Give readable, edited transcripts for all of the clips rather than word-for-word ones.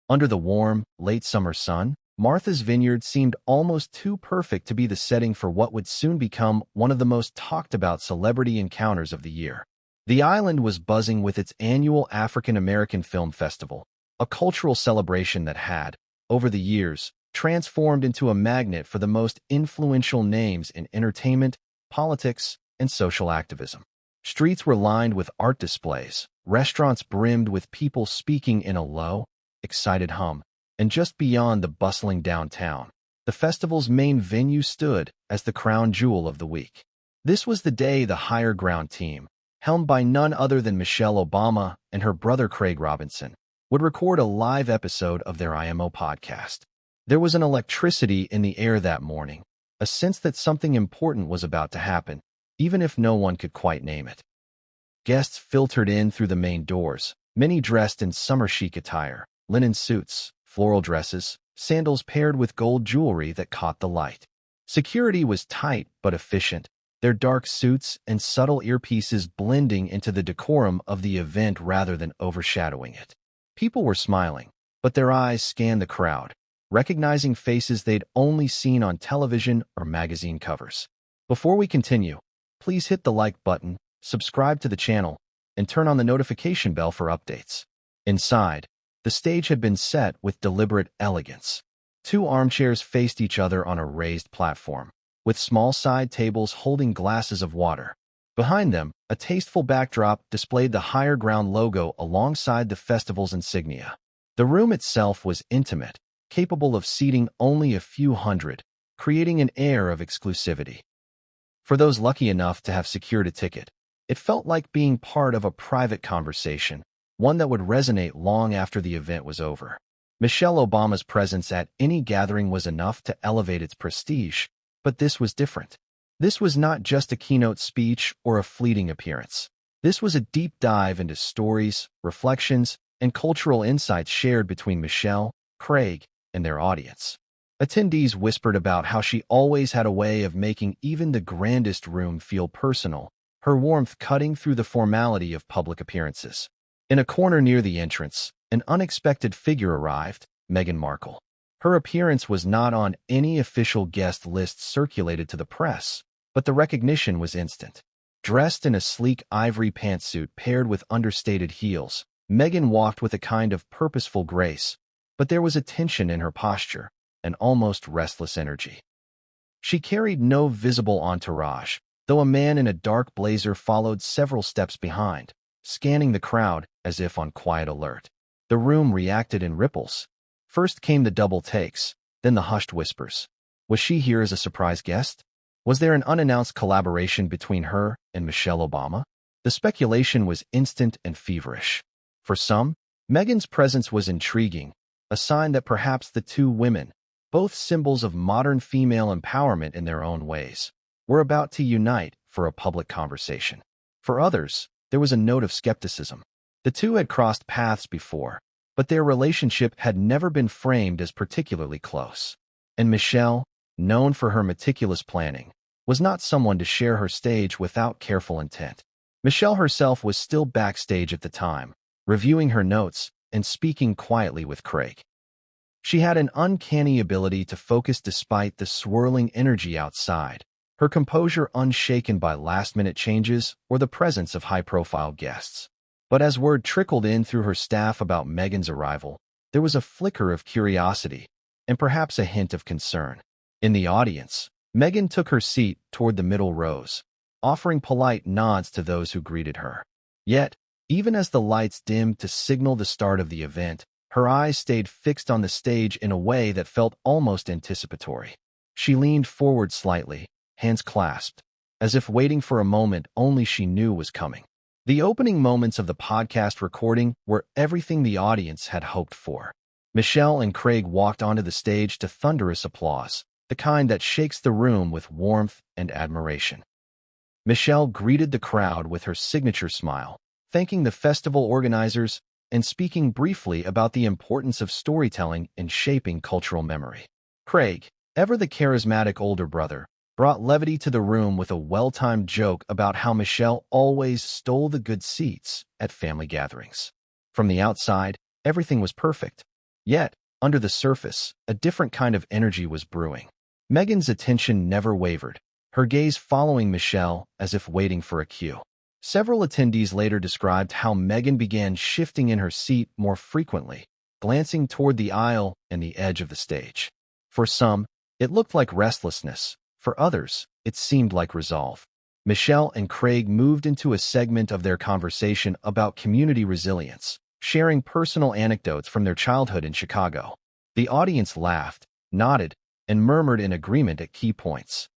Under the warm, late summer sun, Martha's Vineyard seemed almost too perfect to be the setting for what would soon become one of the most talked-about celebrity encounters of the year. The island was buzzing with its annual African American Film Festival, a cultural celebration that had, over the years, transformed into a magnet for the most influential names in entertainment, politics, and social activism. Streets were lined with art displays, restaurants brimmed with people speaking in a low, excited hum, and just beyond the bustling downtown, the festival's main venue stood as the crown jewel of the week. This was the day the Higher Ground team, helmed by none other than Michelle Obama and her brother Craig Robinson, would record a live episode of their IMO podcast. There was an electricity in the air that morning, a sense that something important was about to happen, even if no one could quite name it. Guests filtered in through the main doors, many dressed in summer chic attire, linen suits, floral dresses, sandals paired with gold jewelry that caught the light. Security was tight but efficient, their dark suits and subtle earpieces blending into the decorum of the event rather than overshadowing it. People were smiling, but their eyes scanned the crowd, recognizing faces they'd only seen on television or magazine covers. Before we continue, please hit the like button, subscribe to the channel, and turn on the notification bell for updates. Inside, the stage had been set with deliberate elegance. Two armchairs faced each other on a raised platform, with small side tables holding glasses of water. Behind them, a tasteful backdrop displayed the Higher Ground logo alongside the festival's insignia. The room itself was intimate, capable of seating only a few hundred, creating an air of exclusivity. For those lucky enough to have secured a ticket, it felt like being part of a private conversation, one that would resonate long after the event was over. Michelle Obama's presence at any gathering was enough to elevate its prestige, but this was different. This was not just a keynote speech or a fleeting appearance. This was a deep dive into stories, reflections, and cultural insights shared between Michelle, Craig, and their audience. Attendees whispered about how she always had a way of making even the grandest room feel personal, her warmth cutting through the formality of public appearances. In a corner near the entrance, an unexpected figure arrived, Meghan Markle. Her appearance was not on any official guest list circulated to the press, but the recognition was instant. Dressed in a sleek ivory pantsuit paired with understated heels, Meghan walked with a kind of purposeful grace, but there was a tension in her posture, an almost restless energy. She carried no visible entourage, though a man in a dark blazer followed several steps behind, scanning the crowd as if on quiet alert. The room reacted in ripples. First came the double takes, then the hushed whispers. Was she here as a surprise guest? Was there an unannounced collaboration between her and Michelle Obama? The speculation was instant and feverish. For some, Meghan's presence was intriguing, a sign that perhaps the two women, both symbols of modern female empowerment in their own ways, were about to unite for a public conversation. For others, there was a note of skepticism. The two had crossed paths before, but their relationship had never been framed as particularly close. And Michelle, known for her meticulous planning, was not someone to share her stage without careful intent. Michelle herself was still backstage at the time, reviewing her notes and speaking quietly with Craig. She had an uncanny ability to focus despite the swirling energy outside, her composure unshaken by last-minute changes or the presence of high-profile guests. But as word trickled in through her staff about Meghan's arrival, there was a flicker of curiosity and perhaps a hint of concern. In the audience, Meghan took her seat toward the middle rows, offering polite nods to those who greeted her. Yet, even as the lights dimmed to signal the start of the event, her eyes stayed fixed on the stage in a way that felt almost anticipatory. She leaned forward slightly, hands clasped, as if waiting for a moment only she knew was coming. The opening moments of the podcast recording were everything the audience had hoped for. Michelle and Craig walked onto the stage to thunderous applause, the kind that shakes the room with warmth and admiration. Michelle greeted the crowd with her signature smile, thanking the festival organizers and speaking briefly about the importance of storytelling in shaping cultural memory. Craig, ever the charismatic older brother, brought levity to the room with a well-timed joke about how Michelle always stole the good seats at family gatherings. From the outside, everything was perfect. Yet, under the surface, a different kind of energy was brewing. Meghan's attention never wavered, her gaze following Michelle as if waiting for a cue. Several attendees later described how Meghan began shifting in her seat more frequently, glancing toward the aisle and the edge of the stage. For some, it looked like restlessness. For others, it seemed like resolve. Michelle and Craig moved into a segment of their conversation about community resilience, sharing personal anecdotes from their childhood in Chicago. The audience laughed, nodded, and murmured in agreement at key points.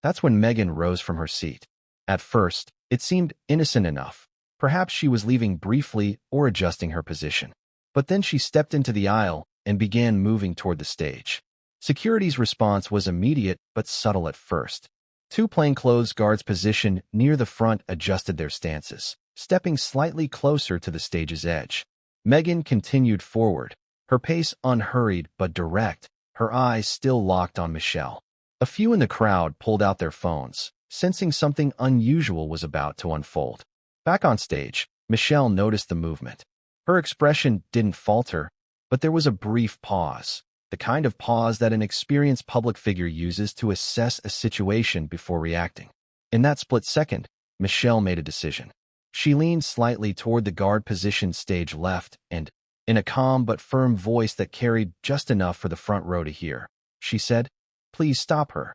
That's when Meghan rose from her seat. At first, it seemed innocent enough. Perhaps she was leaving briefly or adjusting her position. But then she stepped into the aisle and began moving toward the stage. Security's response was immediate but subtle at first. Two plainclothes guards positioned near the front adjusted their stances, stepping slightly closer to the stage's edge. Meghan continued forward, her pace unhurried but direct, her eyes still locked on Michelle. A few in the crowd pulled out their phones, sensing something unusual was about to unfold. Back on stage, Michelle noticed the movement. Her expression didn't falter, but there was a brief pause, the kind of pause that an experienced public figure uses to assess a situation before reacting. In that split second, Michelle made a decision. She leaned slightly toward the guard-positioned stage left and, in a calm but firm voice that carried just enough for the front row to hear, she said, "Please stop her."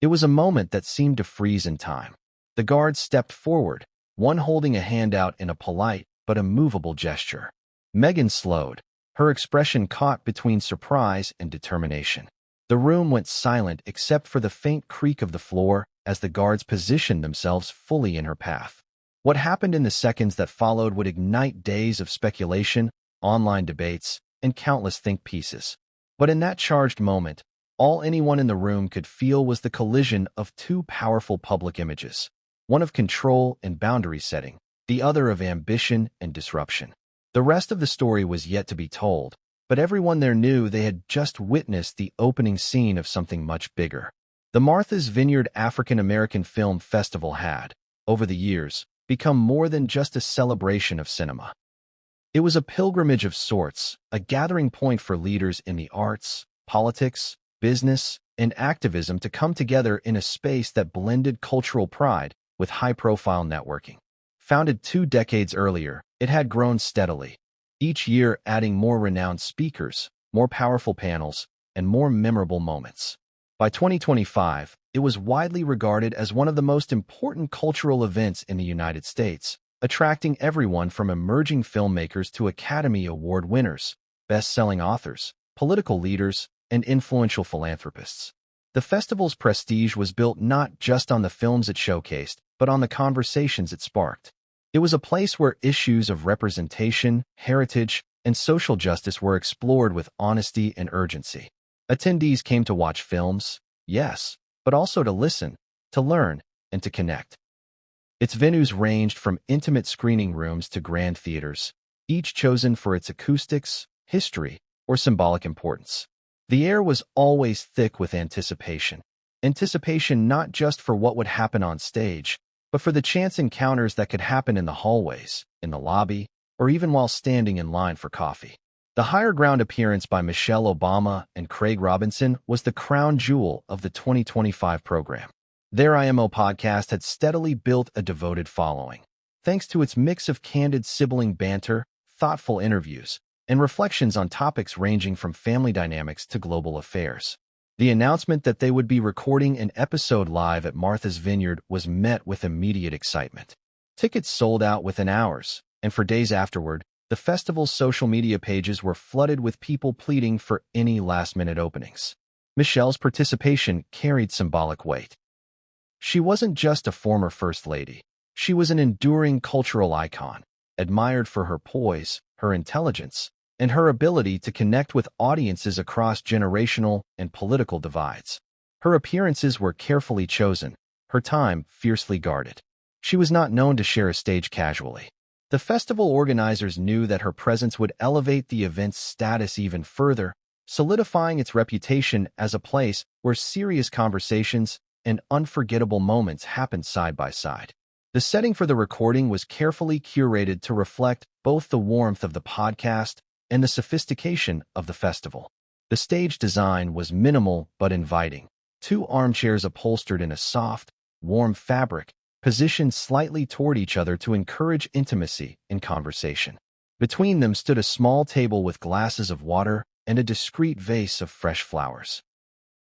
It was a moment that seemed to freeze in time. The guards stepped forward, one holding a hand out in a polite but immovable gesture. Meghan slowed, her expression caught between surprise and determination. The room went silent except for the faint creak of the floor as the guards positioned themselves fully in her path. What happened in the seconds that followed would ignite days of speculation, online debates, and countless think pieces. But in that charged moment, all anyone in the room could feel was the collision of two powerful public images, one of control and boundary setting, the other of ambition and disruption. The rest of the story was yet to be told, but everyone there knew they had just witnessed the opening scene of something much bigger. The Martha's Vineyard African American Film Festival had, over the years, become more than just a celebration of cinema. It was a pilgrimage of sorts, a gathering point for leaders in the arts, politics, business, and activism to come together in a space that blended cultural pride with high-profile networking. Founded 2 decades earlier, it had grown steadily, each year adding more renowned speakers, more powerful panels, and more memorable moments. By 2025, it was widely regarded as one of the most important cultural events in the United States, attracting everyone from emerging filmmakers to Academy Award winners, best-selling authors, political leaders, and influential philanthropists. The festival's prestige was built not just on the films it showcased, but on the conversations it sparked. It was a place where issues of representation, heritage, and social justice were explored with honesty and urgency. Attendees came to watch films, yes, but also to listen, to learn, and to connect. Its venues ranged from intimate screening rooms to grand theaters, each chosen for its acoustics, history, or symbolic importance. The air was always thick with anticipation. Anticipation not just for what would happen on stage, but for the chance encounters that could happen in the hallways, in the lobby, or even while standing in line for coffee. The Higher Ground appearance by Michelle Obama and Craig Robinson was the crown jewel of the 2025 program. Their IMO podcast had steadily built a devoted following, thanks to its mix of candid sibling banter, thoughtful interviews, and reflections on topics ranging from family dynamics to global affairs. The announcement that they would be recording an episode live at Martha's Vineyard was met with immediate excitement. Tickets sold out within hours, and for days afterward, the festival's social media pages were flooded with people pleading for any last-minute openings. Michelle's participation carried symbolic weight. She wasn't just a former First Lady. She was an enduring cultural icon, admired for her poise, her intelligence, and her ability to connect with audiences across generational and political divides. Her appearances were carefully chosen, her time fiercely guarded. She was not known to share a stage casually. The festival organizers knew that her presence would elevate the event's status even further, solidifying its reputation as a place where serious conversations and unforgettable moments happened side by side. The setting for the recording was carefully curated to reflect both the warmth of the podcast and the sophistication of the festival. The stage design was minimal but inviting. Two armchairs upholstered in a soft, warm fabric, positioned slightly toward each other to encourage intimacy in conversation. Between them stood a small table with glasses of water and a discreet vase of fresh flowers.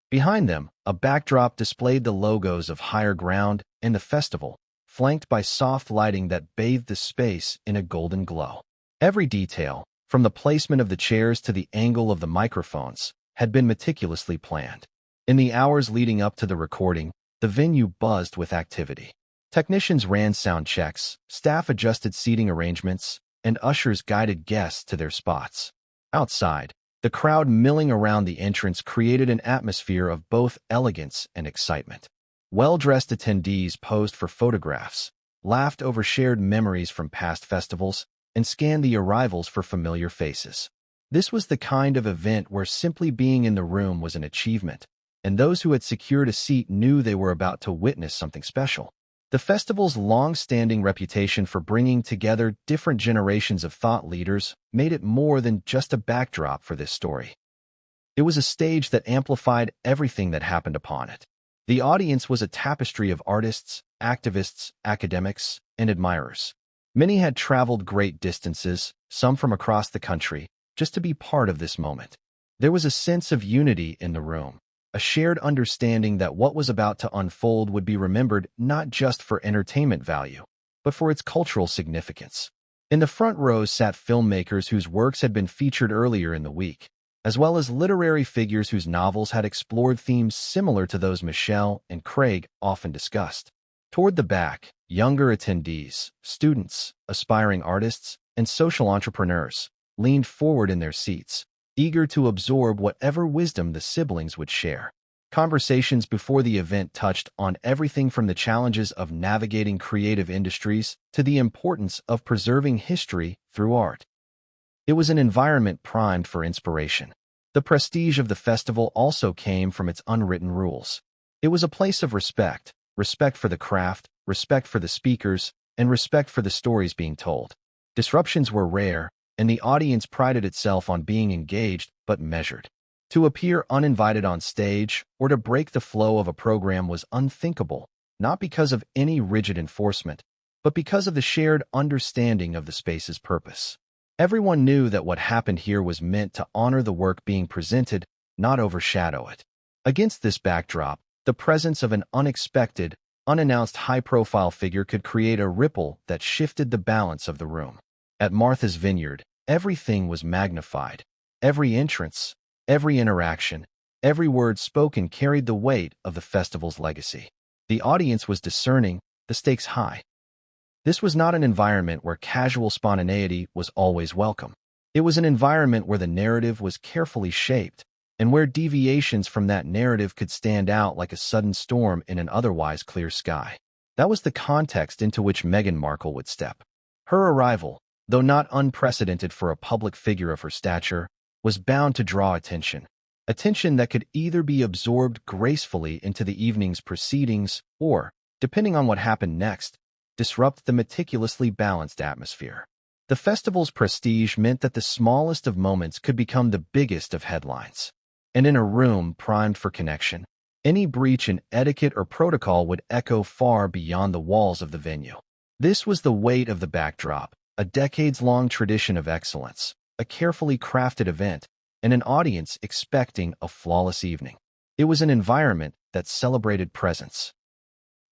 Behind them, a backdrop displayed the logos of Higher Ground and the festival, flanked by soft lighting that bathed the space in a golden glow. Every detail, from the placement of the chairs to the angle of the microphones, had been meticulously planned. In the hours leading up to the recording, the venue buzzed with activity. Technicians ran sound checks, staff adjusted seating arrangements, and ushers guided guests to their spots. Outside, the crowd milling around the entrance created an atmosphere of both elegance and excitement. Well-dressed attendees posed for photographs, laughed over shared memories from past festivals, and scanned the arrivals for familiar faces. This was the kind of event where simply being in the room was an achievement, and those who had secured a seat knew they were about to witness something special. The festival's long-standing reputation for bringing together different generations of thought leaders made it more than just a backdrop for this story. It was a stage that amplified everything that happened upon it. The audience was a tapestry of artists, activists, academics, and admirers. Many had traveled great distances, some from across the country, just to be part of this moment. There was a sense of unity in the room, a shared understanding that what was about to unfold would be remembered not just for entertainment value, but for its cultural significance. In the front rows sat filmmakers whose works had been featured earlier in the week, as well as literary figures whose novels had explored themes similar to those Michelle and Craig often discussed. Toward the back, younger attendees, students, aspiring artists, and social entrepreneurs leaned forward in their seats, eager to absorb whatever wisdom the siblings would share. Conversations before the event touched on everything from the challenges of navigating creative industries to the importance of preserving history through art. It was an environment primed for inspiration. The prestige of the festival also came from its unwritten rules. It was a place of respect, respect for the craft, respect for the speakers, and respect for the stories being told. Disruptions were rare, and the audience prided itself on being engaged but measured. To appear uninvited on stage or to break the flow of a program was unthinkable, not because of any rigid enforcement, but because of the shared understanding of the space's purpose. Everyone knew that what happened here was meant to honor the work being presented, not overshadow it. Against this backdrop, the presence of an unexpected, unannounced high-profile figure could create a ripple that shifted the balance of the room. At Martha's Vineyard, everything was magnified. Every entrance, every interaction, every word spoken carried the weight of the festival's legacy. The audience was discerning, the stakes high. This was not an environment where casual spontaneity was always welcome. It was an environment where the narrative was carefully shaped, and where deviations from that narrative could stand out like a sudden storm in an otherwise clear sky. That was the context into which Meghan Markle would step. Her arrival, though not unprecedented for a public figure of her stature, was bound to draw attention. Attention that could either be absorbed gracefully into the evening's proceedings or, depending on what happened next, disrupt the meticulously balanced atmosphere. The festival's prestige meant that the smallest of moments could become the biggest of headlines. And in a room primed for connection, any breach in etiquette or protocol would echo far beyond the walls of the venue. This was the weight of the backdrop, a decades-long tradition of excellence, a carefully crafted event, and an audience expecting a flawless evening. It was an environment that celebrated presence,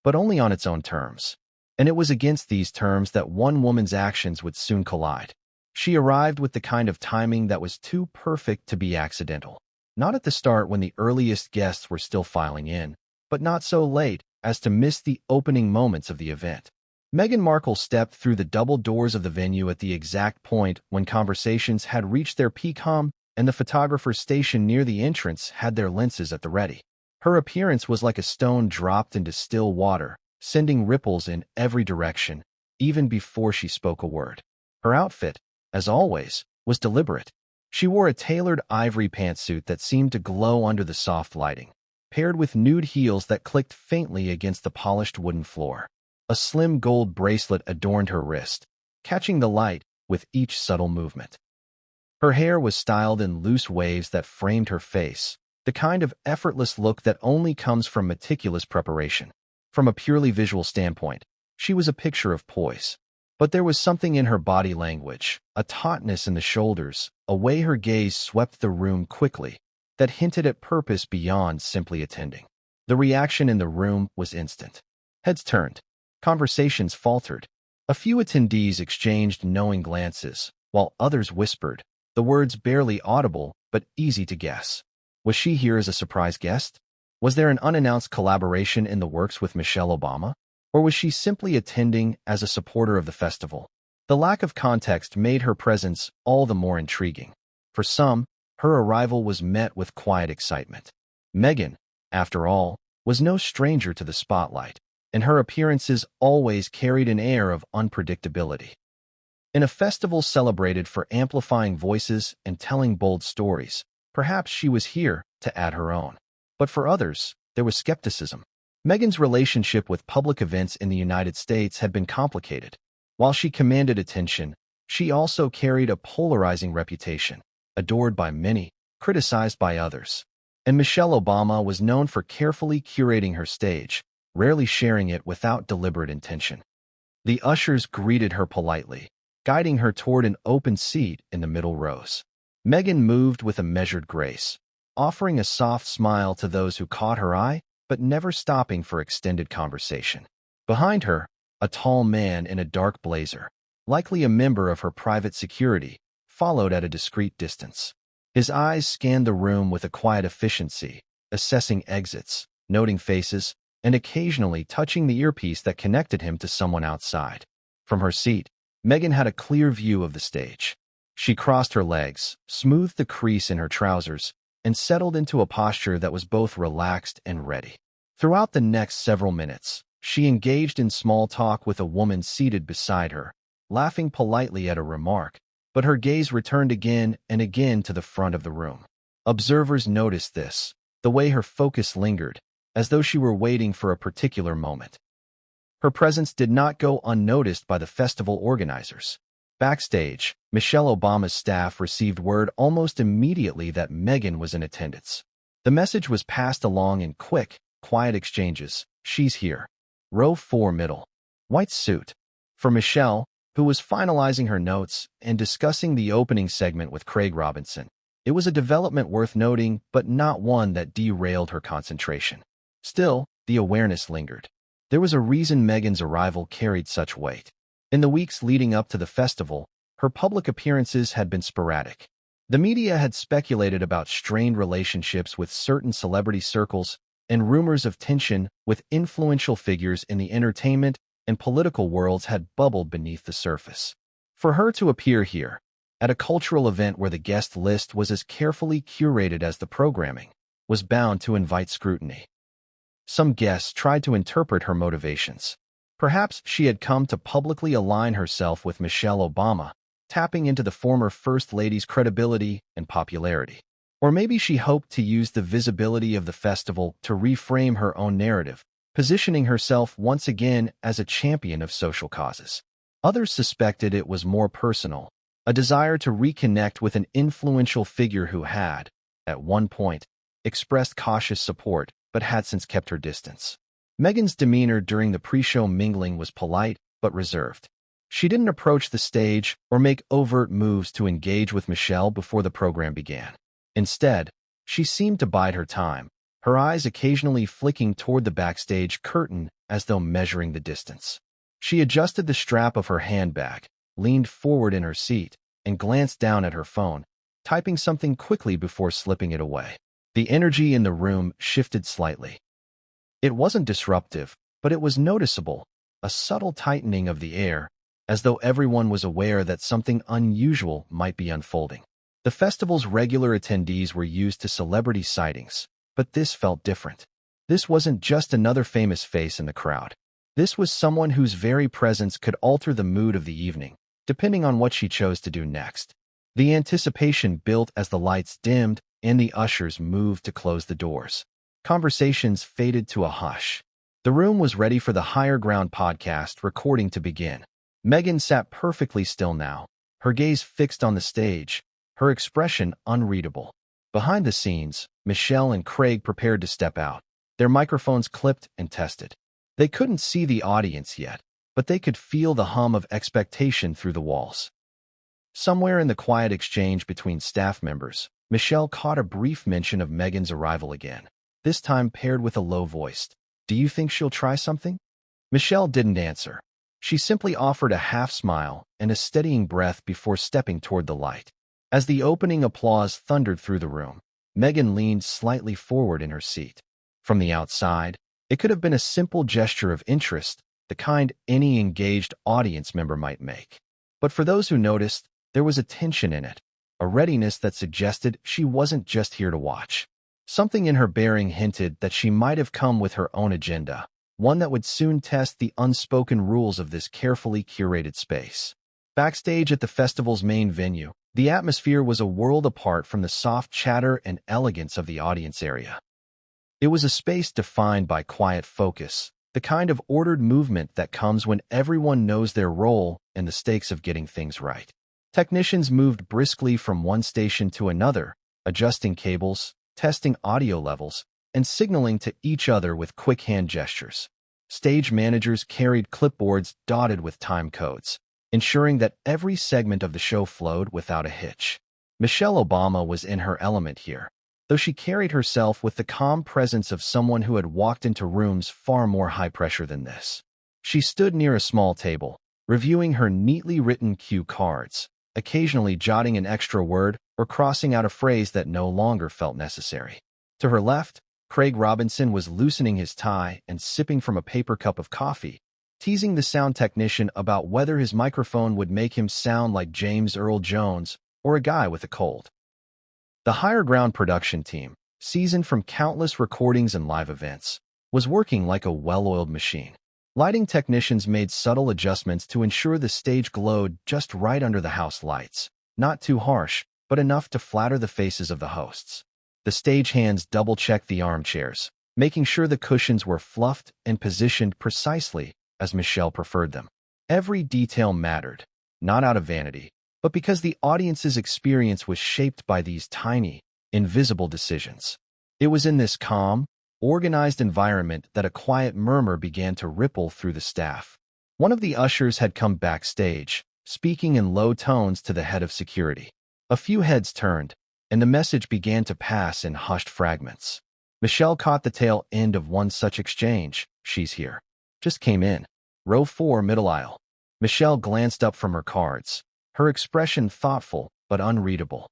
but only on its own terms. And it was against these terms that one woman's actions would soon collide. She arrived with the kind of timing that was too perfect to be accidental. Not at the start when the earliest guests were still filing in, but not so late as to miss the opening moments of the event. Meghan Markle stepped through the double doors of the venue at the exact point when conversations had reached their peak hum and the photographers stationed near the entrance had their lenses at the ready. Her appearance was like a stone dropped into still water, sending ripples in every direction, even before she spoke a word. Her outfit, as always, was deliberate. She wore a tailored ivory pantsuit that seemed to glow under the soft lighting, paired with nude heels that clicked faintly against the polished wooden floor. A slim gold bracelet adorned her wrist, catching the light with each subtle movement. Her hair was styled in loose waves that framed her face, the kind of effortless look that only comes from meticulous preparation. From a purely visual standpoint, she was a picture of poise. But there was something in her body language, a tautness in the shoulders, a way her gaze swept the room quickly, that hinted at purpose beyond simply attending. The reaction in the room was instant. Heads turned. Conversations faltered. A few attendees exchanged knowing glances, while others whispered, the words barely audible but easy to guess. Was she here as a surprise guest? Was there an unannounced collaboration in the works with Michelle Obama? Or was she simply attending as a supporter of the festival? The lack of context made her presence all the more intriguing. For some, her arrival was met with quiet excitement. Meghan, after all, was no stranger to the spotlight, and her appearances always carried an air of unpredictability. In a festival celebrated for amplifying voices and telling bold stories, perhaps she was here to add her own. But for others, there was skepticism. Meghan's relationship with public events in the United States had been complicated. While she commanded attention, she also carried a polarizing reputation, adored by many, criticized by others. And Michelle Obama was known for carefully curating her stage, rarely sharing it without deliberate intention. The ushers greeted her politely, guiding her toward an open seat in the middle rows. Meghan moved with a measured grace, offering a soft smile to those who caught her eye, but never stopping for extended conversation. Behind her, a tall man in a dark blazer, likely a member of her private security, followed at a discreet distance. His eyes scanned the room with a quiet efficiency, assessing exits, noting faces, and occasionally touching the earpiece that connected him to someone outside. From her seat, Meghan had a clear view of the stage. She crossed her legs, smoothed the crease in her trousers, and settled into a posture that was both relaxed and ready. Throughout the next several minutes, she engaged in small talk with a woman seated beside her, laughing politely at a remark, but her gaze returned again and again to the front of the room. Observers noticed this, the way her focus lingered, as though she were waiting for a particular moment. Her presence did not go unnoticed by the festival organizers. Backstage, Michelle Obama's staff received word almost immediately that Meghan was in attendance. The message was passed along in quick, quiet exchanges. She's here. Row 4 middle. White suit. For Michelle, who was finalizing her notes and discussing the opening segment with Craig Robinson, it was a development worth noting, but not one that derailed her concentration. Still, the awareness lingered. There was a reason Meghan's arrival carried such weight. In the weeks leading up to the festival, her public appearances had been sporadic. The media had speculated about strained relationships with certain celebrity circles and rumors of tension with influential figures in the entertainment and political worlds had bubbled beneath the surface. For her to appear here, at a cultural event where the guest list was as carefully curated as the programming, was bound to invite scrutiny. Some guests tried to interpret her motivations. Perhaps she had come to publicly align herself with Michelle Obama, tapping into the former First Lady's credibility and popularity. Or maybe she hoped to use the visibility of the festival to reframe her own narrative, positioning herself once again as a champion of social causes. Others suspected it was more personal, a desire to reconnect with an influential figure who had, at one point, expressed cautious support but had since kept her distance. Meghan's demeanor during the pre-show mingling was polite but reserved. She didn't approach the stage or make overt moves to engage with Michelle before the program began. Instead, she seemed to bide her time, her eyes occasionally flicking toward the backstage curtain as though measuring the distance. She adjusted the strap of her handbag, leaned forward in her seat, and glanced down at her phone, typing something quickly before slipping it away. The energy in the room shifted slightly. It wasn't disruptive, but it was noticeable, a subtle tightening of the air, as though everyone was aware that something unusual might be unfolding. The festival's regular attendees were used to celebrity sightings, but this felt different. This wasn't just another famous face in the crowd. This was someone whose very presence could alter the mood of the evening, depending on what she chose to do next. The anticipation built as the lights dimmed and the ushers moved to close the doors. Conversations faded to a hush. The room was ready for the Higher Ground podcast recording to begin. Meghan sat perfectly still now, her gaze fixed on the stage, her expression unreadable. Behind the scenes, Michelle and Craig prepared to step out, their microphones clipped and tested. They couldn't see the audience yet, but they could feel the hum of expectation through the walls. Somewhere in the quiet exchange between staff members, Michelle caught a brief mention of Meghan's arrival again, this time paired with a low voice. "Do you think she'll try something?" Michelle didn't answer. She simply offered a half-smile and a steadying breath before stepping toward the light. As the opening applause thundered through the room, Meghan leaned slightly forward in her seat. From the outside, it could have been a simple gesture of interest, the kind any engaged audience member might make. But for those who noticed, there was a tension in it, a readiness that suggested she wasn't just here to watch. Something in her bearing hinted that she might have come with her own agenda, one that would soon test the unspoken rules of this carefully curated space. Backstage at the festival's main venue, the atmosphere was a world apart from the soft chatter and elegance of the audience area. It was a space defined by quiet focus, the kind of ordered movement that comes when everyone knows their role and the stakes of getting things right. Technicians moved briskly from one station to another, adjusting cables, testing audio levels, and signaling to each other with quick hand gestures. Stage managers carried clipboards dotted with time codes, ensuring that every segment of the show flowed without a hitch. Michelle Obama was in her element here, though she carried herself with the calm presence of someone who had walked into rooms far more high-pressure than this. She stood near a small table, reviewing her neatly written cue cards, occasionally jotting an extra word or crossing out a phrase that no longer felt necessary. To her left, Craig Robinson was loosening his tie and sipping from a paper cup of coffee, teasing the sound technician about whether his microphone would make him sound like James Earl Jones or a guy with a cold. The Higher Ground production team, seasoned from countless recordings and live events, was working like a well-oiled machine. Lighting technicians made subtle adjustments to ensure the stage glowed just right under the house lights, not too harsh, but enough to flatter the faces of the hosts. The stagehands double-checked the armchairs, making sure the cushions were fluffed and positioned precisely as Michelle preferred them. Every detail mattered, not out of vanity, but because the audience's experience was shaped by these tiny, invisible decisions. It was in this calm, organized environment that a quiet murmur began to ripple through the staff. One of the ushers had come backstage, speaking in low tones to the head of security. A few heads turned, and the message began to pass in hushed fragments. Michelle caught the tail end of one such exchange. "She's here. Just came in. Row 4, middle aisle." Michelle glanced up from her cards, her expression thoughtful but unreadable.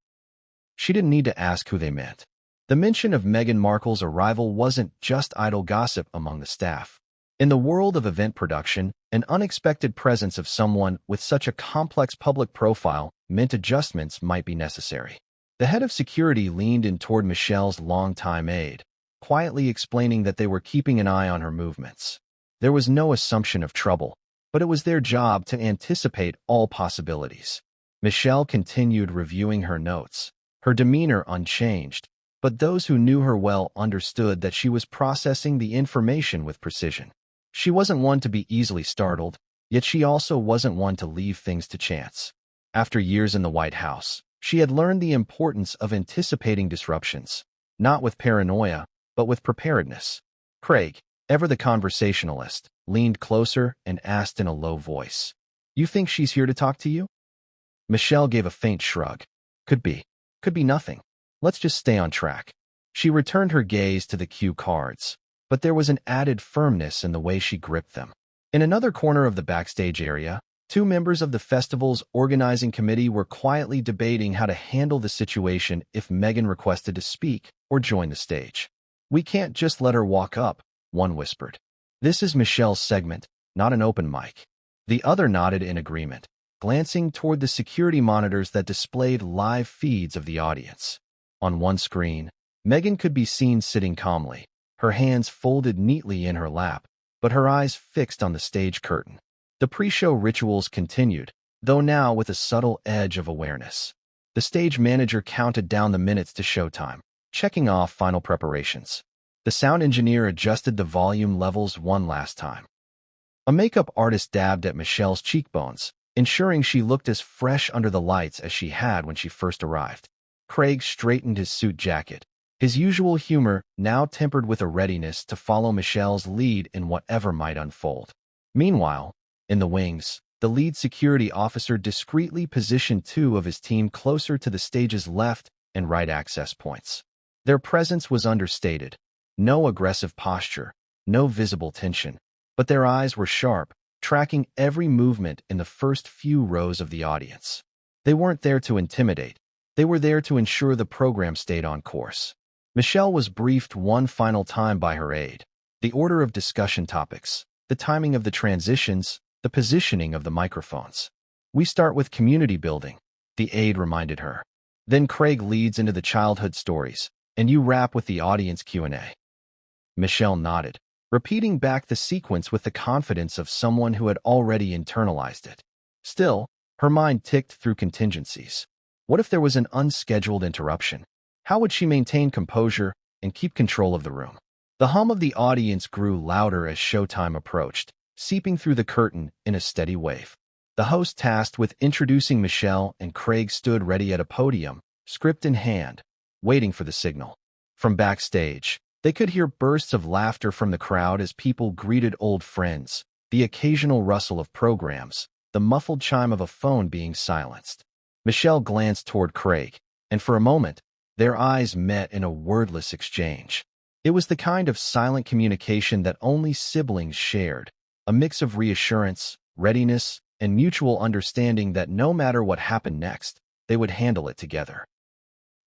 She didn't need to ask who they meant. The mention of Meghan Markle's arrival wasn't just idle gossip among the staff. In the world of event production, an unexpected presence of someone with such a complex public profile meant adjustments might be necessary. The head of security leaned in toward Michelle's longtime aide, quietly explaining that they were keeping an eye on her movements. There was no assumption of trouble, but it was their job to anticipate all possibilities. Michelle continued reviewing her notes, her demeanor unchanged, but those who knew her well understood that she was processing the information with precision. She wasn't one to be easily startled, yet she also wasn't one to leave things to chance. After years in the White House, she had learned the importance of anticipating disruptions, not with paranoia, but with preparedness. Craig, ever the conversationalist, leaned closer and asked in a low voice, "You think she's here to talk to you?" Michelle gave a faint shrug. Could be nothing. Let's just stay on track." She returned her gaze to the cue cards, but there was an added firmness in the way she gripped them. In another corner of the backstage area, two members of the festival's organizing committee were quietly debating how to handle the situation if Meghan requested to speak or join the stage. "We can't just let her walk up," one whispered. "This is Michelle's segment, not an open mic." The other nodded in agreement, glancing toward the security monitors that displayed live feeds of the audience. On one screen, Meghan could be seen sitting calmly, her hands folded neatly in her lap, but her eyes fixed on the stage curtain. The pre-show rituals continued, though now with a subtle edge of awareness. The stage manager counted down the minutes to showtime, checking off final preparations. The sound engineer adjusted the volume levels one last time. A makeup artist dabbed at Michelle's cheekbones, ensuring she looked as fresh under the lights as she had when she first arrived. Craig straightened his suit jacket, his usual humor now tempered with a readiness to follow Michelle's lead in whatever might unfold. Meanwhile, in the wings, the lead security officer discreetly positioned two of his team closer to the stage's left and right access points. Their presence was understated. No aggressive posture, no visible tension, but their eyes were sharp, tracking every movement in the first few rows of the audience. They weren't there to intimidate. They were there to ensure the program stayed on course. Michelle was briefed one final time by her aide. The order of discussion topics, the timing of the transitions, the positioning of the microphones. "We start with community building," the aide reminded her. "Then Craig leads into the childhood stories, and you wrap with the audience Q&A." Michelle nodded, repeating back the sequence with the confidence of someone who had already internalized it. Still, her mind ticked through contingencies. What if there was an unscheduled interruption? How would she maintain composure and keep control of the room? The hum of the audience grew louder as showtime approached, seeping through the curtain in a steady wave. The host tasked with introducing Michelle and Craig stood ready at a podium, script in hand, waiting for the signal. From backstage, they could hear bursts of laughter from the crowd as people greeted old friends, the occasional rustle of programs, the muffled chime of a phone being silenced. Michelle glanced toward Craig, and for a moment, their eyes met in a wordless exchange. It was the kind of silent communication that only siblings shared, a mix of reassurance, readiness, and mutual understanding that no matter what happened next, they would handle it together.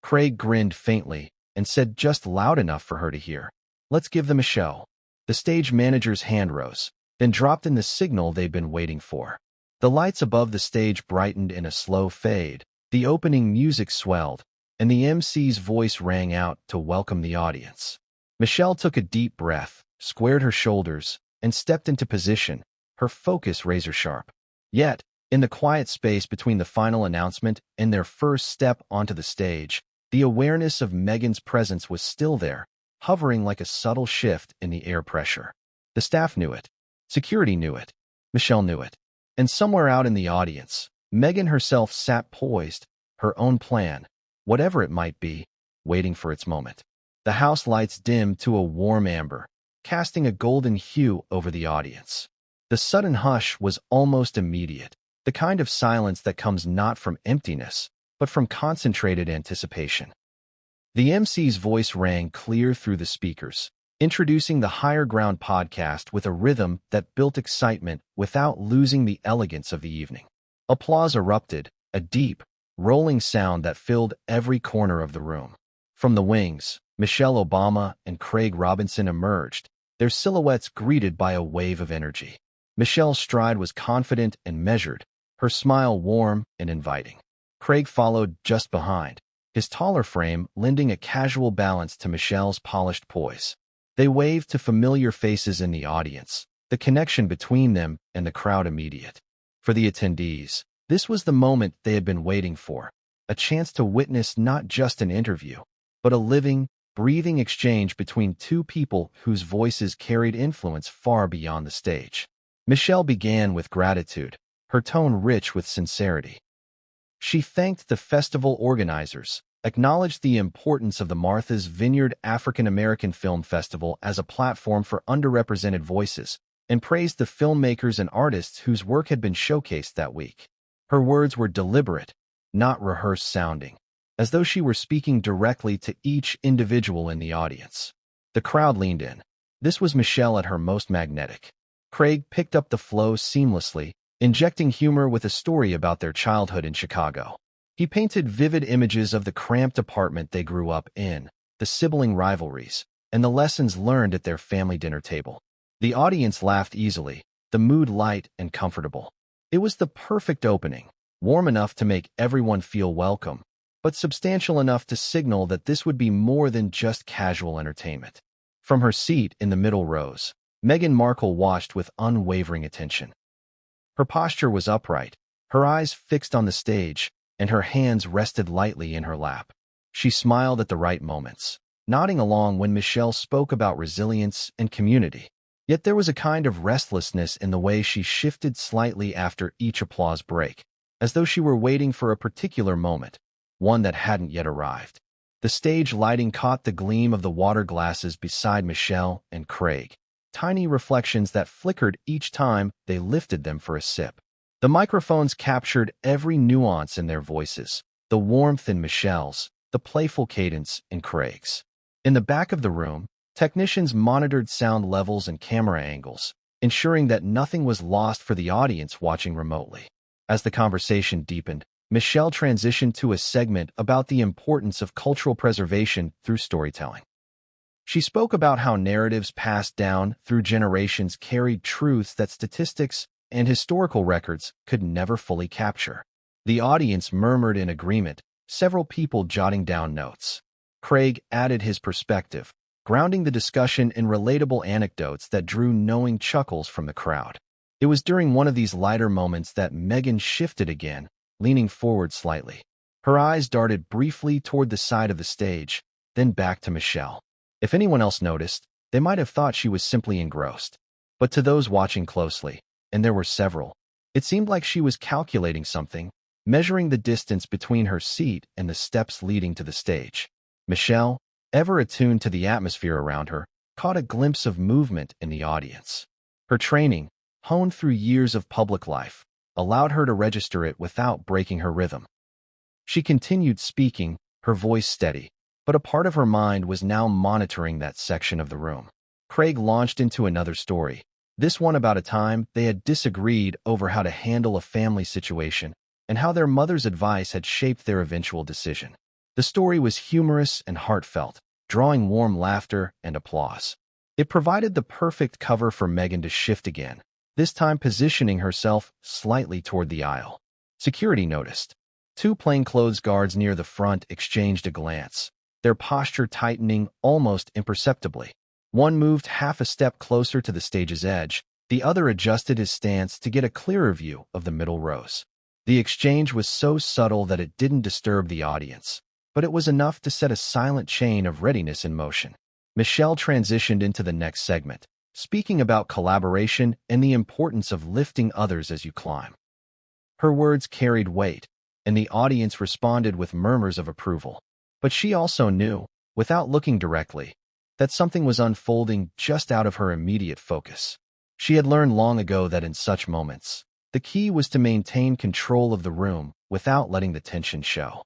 Craig grinned faintly and said just loud enough for her to hear, "Let's give them a show." The stage manager's hand rose, then dropped in the signal they'd been waiting for. The lights above the stage brightened in a slow fade, the opening music swelled, and the MC's voice rang out to welcome the audience. Michelle took a deep breath, squared her shoulders, and stepped into position, her focus razor-sharp. Yet, in the quiet space between the final announcement and their first step onto the stage, the awareness of Meghan's presence was still there, hovering like a subtle shift in the air pressure. The staff knew it. Security knew it. Michelle knew it. And somewhere out in the audience, Meghan herself sat poised, her own plan, whatever it might be, waiting for its moment. The house lights dimmed to a warm amber, casting a golden hue over the audience. The sudden hush was almost immediate, the kind of silence that comes not from emptiness, but from concentrated anticipation. The MC's voice rang clear through the speakers, introducing the Higher Ground podcast with a rhythm that built excitement without losing the elegance of the evening. Applause erupted, a deep, rolling sound that filled every corner of the room. From the wings, Michelle Obama and Craig Robinson emerged, their silhouettes greeted by a wave of energy. Michelle's stride was confident and measured, her smile warm and inviting. Craig followed just behind, his taller frame lending a casual balance to Michelle's polished poise. They waved to familiar faces in the audience, the connection between them and the crowd immediate. For the attendees, this was the moment they had been waiting for, a chance to witness not just an interview, but a living, breathing exchange between two people whose voices carried influence far beyond the stage. Michelle began with gratitude, her tone rich with sincerity. She thanked the festival organizers, acknowledged the importance of the Martha's Vineyard African American Film Festival as a platform for underrepresented voices, and praised the filmmakers and artists whose work had been showcased that week. Her words were deliberate, not rehearsed sounding, as though she were speaking directly to each individual in the audience. The crowd leaned in. This was Michelle at her most magnetic. Craig picked up the flow seamlessly, injecting humor with a story about their childhood in Chicago. He painted vivid images of the cramped apartment they grew up in, the sibling rivalries, and the lessons learned at their family dinner table. The audience laughed easily, the mood light and comfortable. It was the perfect opening, warm enough to make everyone feel welcome, but substantial enough to signal that this would be more than just casual entertainment. From her seat in the middle rows, Meghan Markle watched with unwavering attention. Her posture was upright, her eyes fixed on the stage, and her hands rested lightly in her lap. She smiled at the right moments, nodding along when Michelle spoke about resilience and community. Yet there was a kind of restlessness in the way she shifted slightly after each applause break, as though she were waiting for a particular moment, one that hadn't yet arrived. The stage lighting caught the gleam of the water glasses beside Michelle and Craig, tiny reflections that flickered each time they lifted them for a sip. The microphones captured every nuance in their voices, the warmth in Michelle's, the playful cadence in Craig's. In the back of the room, technicians monitored sound levels and camera angles, ensuring that nothing was lost for the audience watching remotely. As the conversation deepened, Michelle transitioned to a segment about the importance of cultural preservation through storytelling. She spoke about how narratives passed down through generations carried truths that statistics and historical records could never fully capture. The audience murmured in agreement, several people jotting down notes. Craig added his perspective, grounding the discussion in relatable anecdotes that drew knowing chuckles from the crowd. It was during one of these lighter moments that Meghan shifted again, leaning forward slightly. Her eyes darted briefly toward the side of the stage, then back to Michelle. If anyone else noticed, they might have thought she was simply engrossed. But to those watching closely, and there were several, it seemed like she was calculating something, measuring the distance between her seat and the steps leading to the stage. Michelle, ever attuned to the atmosphere around her, caught a glimpse of movement in the audience. Her training, honed through years of public life, allowed her to register it without breaking her rhythm. She continued speaking, her voice steady, but a part of her mind was now monitoring that section of the room. Craig launched into another story, this one about a time they had disagreed over how to handle a family situation and how their mother's advice had shaped their eventual decision. The story was humorous and heartfelt, drawing warm laughter and applause. It provided the perfect cover for Meghan to shift again, this time positioning herself slightly toward the aisle. Security noticed. Two plainclothes guards near the front exchanged a glance, their posture tightening almost imperceptibly. One moved half a step closer to the stage's edge, the other adjusted his stance to get a clearer view of the middle rows. The exchange was so subtle that it didn't disturb the audience, but it was enough to set a silent chain of readiness in motion. Michelle transitioned into the next segment, speaking about collaboration and the importance of lifting others as you climb. Her words carried weight, and the audience responded with murmurs of approval. But she also knew, without looking directly, that something was unfolding just out of her immediate focus. She had learned long ago that in such moments, the key was to maintain control of the room without letting the tension show.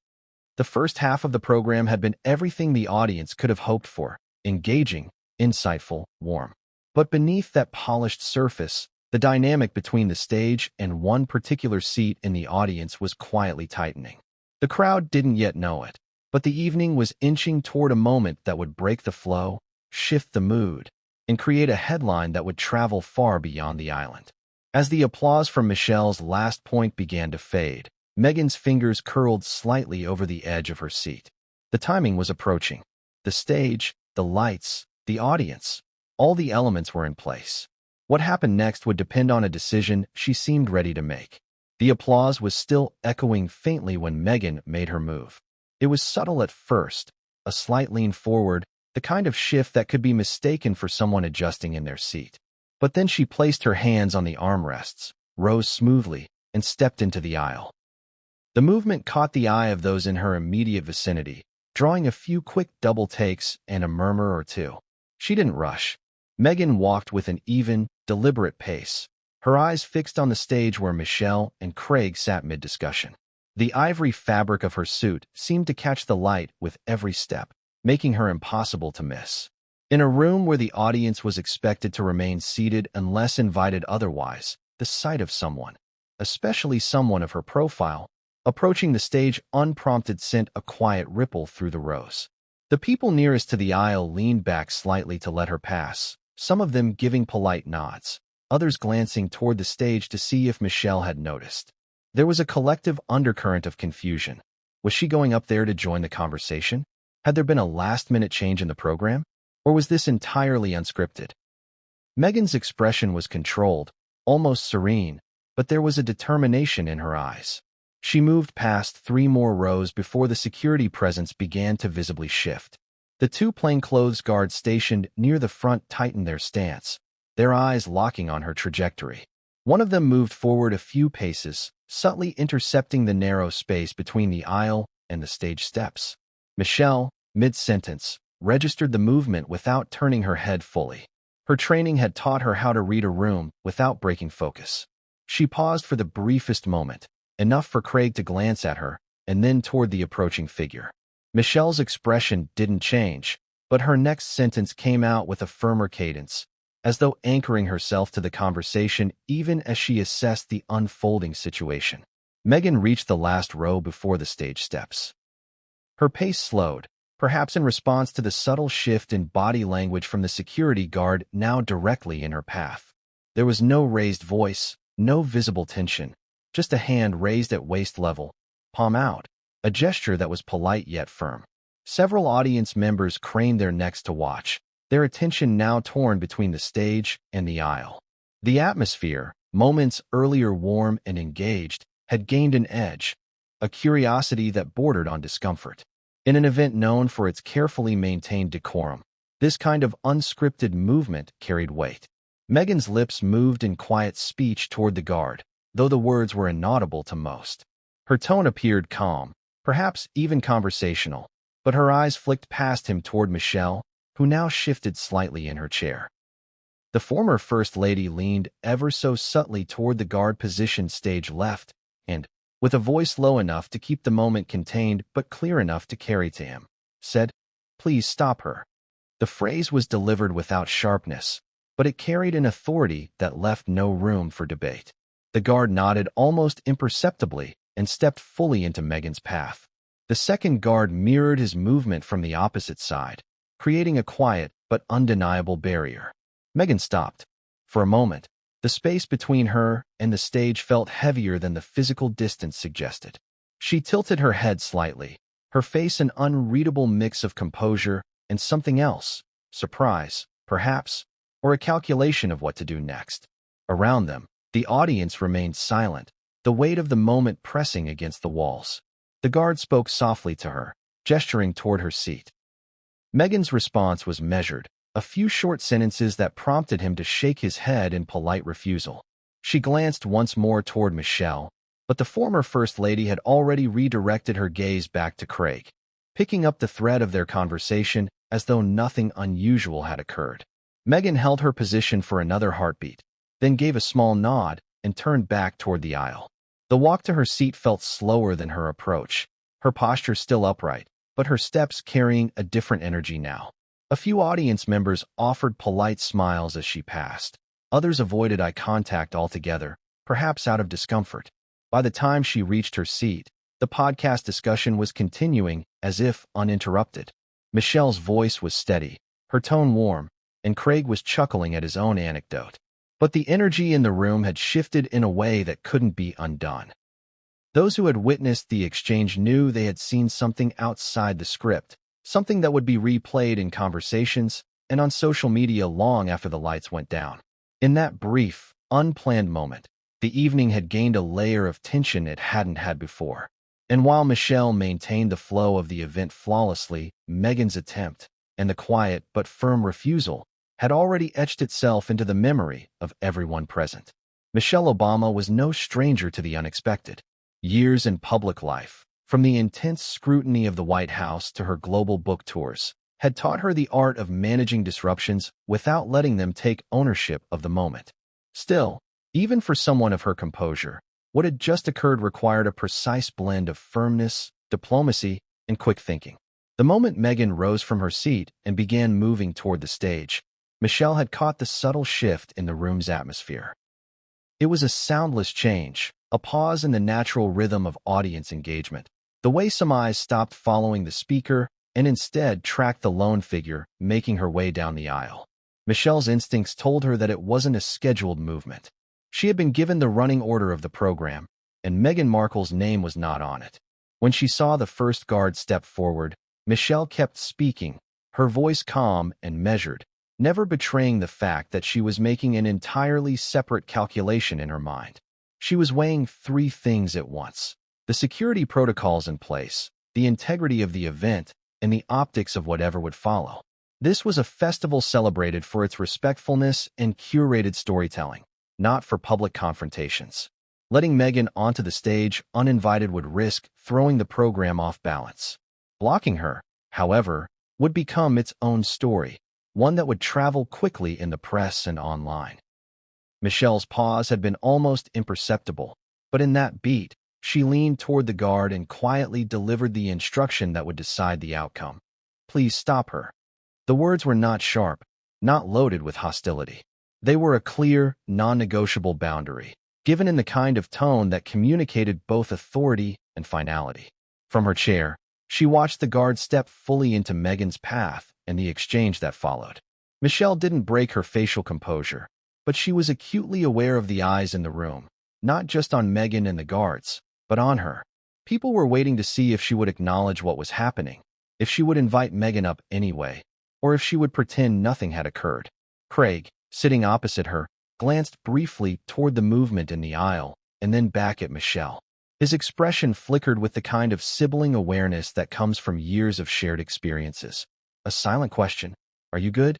The first half of the program had been everything the audience could have hoped for, engaging, insightful, warm. But beneath that polished surface, the dynamic between the stage and one particular seat in the audience was quietly tightening. The crowd didn't yet know it, but the evening was inching toward a moment that would break the flow, shift the mood, and create a headline that would travel far beyond the island. As the applause from Michelle's last point began to fade, Meghan's fingers curled slightly over the edge of her seat. The timing was approaching. The stage, the lights, the audience, all the elements were in place. What happened next would depend on a decision she seemed ready to make. The applause was still echoing faintly when Meghan made her move. It was subtle at first, a slight lean forward, the kind of shift that could be mistaken for someone adjusting in their seat. But then she placed her hands on the armrests, rose smoothly, and stepped into the aisle. The movement caught the eye of those in her immediate vicinity, drawing a few quick double takes and a murmur or two. She didn't rush. Meghan walked with an even, deliberate pace, her eyes fixed on the stage where Michelle and Craig sat mid-discussion. The ivory fabric of her suit seemed to catch the light with every step, making her impossible to miss. In a room where the audience was expected to remain seated unless invited otherwise, the sight of someone, especially someone of her profile, approaching the stage unprompted sent a quiet ripple through the rows. The people nearest to the aisle leaned back slightly to let her pass, some of them giving polite nods, others glancing toward the stage to see if Michelle had noticed. There was a collective undercurrent of confusion. Was she going up there to join the conversation? Had there been a last-minute change in the program? Or was this entirely unscripted? Meghan's expression was controlled, almost serene, but there was a determination in her eyes. She moved past 3 more rows before the security presence began to visibly shift. The 2 plainclothes guards stationed near the front tightened their stance, their eyes locking on her trajectory. One of them moved forward a few paces, subtly intercepting the narrow space between the aisle and the stage steps. Michelle, mid-sentence, registered the movement without turning her head fully. Her training had taught her how to read a room without breaking focus. She paused for the briefest moment, enough for Craig to glance at her, and then toward the approaching figure. Michelle's expression didn't change, but her next sentence came out with a firmer cadence, as though anchoring herself to the conversation even as she assessed the unfolding situation. Meghan reached the last row before the stage steps. Her pace slowed, perhaps in response to the subtle shift in body language from the security guard now directly in her path. There was no raised voice, no visible tension, just a hand raised at waist level, palm out, a gesture that was polite yet firm. Several audience members craned their necks to watch, their attention now torn between the stage and the aisle. The atmosphere, moments earlier warm and engaged, had gained an edge, a curiosity that bordered on discomfort. In an event known for its carefully maintained decorum, this kind of unscripted movement carried weight. Meghan's lips moved in quiet speech toward the guard, though the words were inaudible to most. Her tone appeared calm, perhaps even conversational, but her eyes flicked past him toward Michelle, who now shifted slightly in her chair. The former First Lady leaned ever so subtly toward the guard-positioned stage left, and, with a voice low enough to keep the moment contained but clear enough to carry to him, said, "Please stop her." The phrase was delivered without sharpness, but it carried an authority that left no room for debate. The guard nodded almost imperceptibly and stepped fully into Meghan's path. The second guard mirrored his movement from the opposite side, creating a quiet but undeniable barrier. Meghan stopped. For a moment, the space between her and the stage felt heavier than the physical distance suggested. She tilted her head slightly, her face an unreadable mix of composure and something else, surprise, perhaps, or a calculation of what to do next. Around them, the audience remained silent, the weight of the moment pressing against the walls. The guard spoke softly to her, gesturing toward her seat. Meghan's response was measured, a few short sentences that prompted him to shake his head in polite refusal. She glanced once more toward Michelle, but the former First Lady had already redirected her gaze back to Craig, picking up the thread of their conversation as though nothing unusual had occurred. Meghan held her position for another heartbeat, then gave a small nod and turned back toward the aisle. The walk to her seat felt slower than her approach, her posture still upright, but her steps carrying a different energy now. A few audience members offered polite smiles as she passed. Others avoided eye contact altogether, perhaps out of discomfort. By the time she reached her seat, the podcast discussion was continuing as if uninterrupted. Michelle's voice was steady, her tone warm, and Craig was chuckling at his own anecdote. But the energy in the room had shifted in a way that couldn't be undone. Those who had witnessed the exchange knew they had seen something outside the script, something that would be replayed in conversations and on social media long after the lights went down. In that brief, unplanned moment, the evening had gained a layer of tension it hadn't had before. And while Michelle maintained the flow of the event flawlessly, Meghan's attempt, and the quiet but firm refusal, had already etched itself into the memory of everyone present. Michelle Obama was no stranger to the unexpected. Years in public life, from the intense scrutiny of the White House to her global book tours, had taught her the art of managing disruptions without letting them take ownership of the moment. Still, even for someone of her composure, what had just occurred required a precise blend of firmness, diplomacy, and quick thinking. The moment Meghan rose from her seat and began moving toward the stage, Michelle had caught the subtle shift in the room's atmosphere. It was a soundless change, a pause in the natural rhythm of audience engagement. The way some eyes stopped following the speaker and instead tracked the lone figure making her way down the aisle. Michelle's instincts told her that it wasn't a scheduled movement. She had been given the running order of the program, and Meghan Markle's name was not on it. When she saw the first guard step forward, Michelle kept speaking, her voice calm and measured, never betraying the fact that she was making an entirely separate calculation in her mind. She was weighing three things at once: the security protocols in place, the integrity of the event, and the optics of whatever would follow. This was a festival celebrated for its respectfulness and curated storytelling, not for public confrontations. Letting Meghan onto the stage uninvited would risk throwing the program off balance. Blocking her, however, would become its own story, one that would travel quickly in the press and online. Michelle's pause had been almost imperceptible, but in that beat, she leaned toward the guard and quietly delivered the instruction that would decide the outcome. "Please stop her." The words were not sharp, not loaded with hostility. They were a clear, non-negotiable boundary, given in the kind of tone that communicated both authority and finality. From her chair, she watched the guard step fully into Meghan's path and the exchange that followed. Michelle didn't break her facial composure, but she was acutely aware of the eyes in the room, not just on Meghan and the guards, but on her. People were waiting to see if she would acknowledge what was happening, if she would invite Meghan up anyway, or if she would pretend nothing had occurred. Craig, sitting opposite her, glanced briefly toward the movement in the aisle and then back at Michelle. His expression flickered with the kind of sibling awareness that comes from years of shared experiences. A silent question, "Are you good?"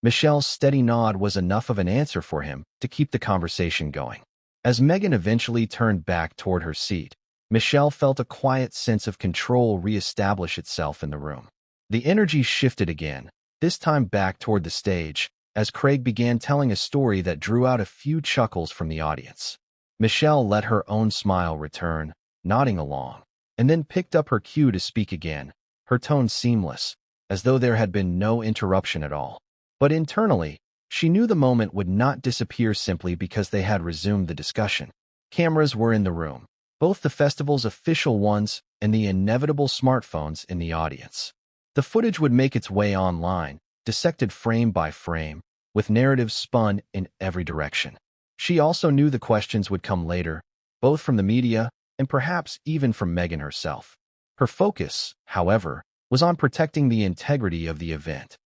Michelle's steady nod was enough of an answer for him to keep the conversation going. As Meghan eventually turned back toward her seat, Michelle felt a quiet sense of control reestablish itself in the room. The energy shifted again, this time back toward the stage, as Craig began telling a story that drew out a few chuckles from the audience. Michelle let her own smile return, nodding along, and then picked up her cue to speak again, her tone seamless, as though there had been no interruption at all. But internally, she knew the moment would not disappear simply because they had resumed the discussion. Cameras were in the room, both the festival's official ones and the inevitable smartphones in the audience. The footage would make its way online, dissected frame by frame, with narratives spun in every direction. She also knew the questions would come later, both from the media and perhaps even from Meghan herself. Her focus, however, was on protecting the integrity of the event.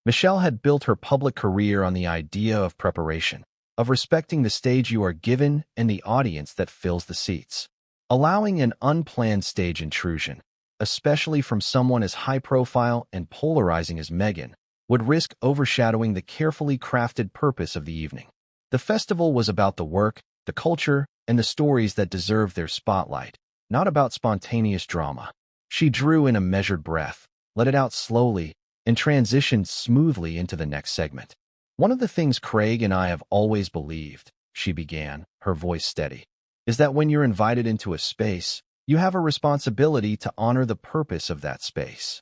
Michelle had built her public career on the idea of preparation, of respecting the stage you are given and the audience that fills the seats. Allowing an unplanned stage intrusion, especially from someone as high-profile and polarizing as Meghan, would risk overshadowing the carefully crafted purpose of the evening. The festival was about the work, the culture, and the stories that deserved their spotlight, not about spontaneous drama. She drew in a measured breath, let it out slowly, and transitioned smoothly into the next segment. "One of the things Craig and I have always believed," she began, her voice steady, "is that when you're invited into a space, you have a responsibility to honor the purpose of that space."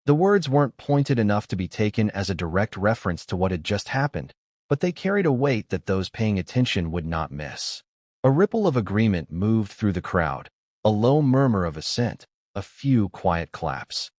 The words weren't pointed enough to be taken as a direct reference to what had just happened, but they carried a weight that those paying attention would not miss. A ripple of agreement moved through the crowd, a low murmur of assent, a few quiet claps.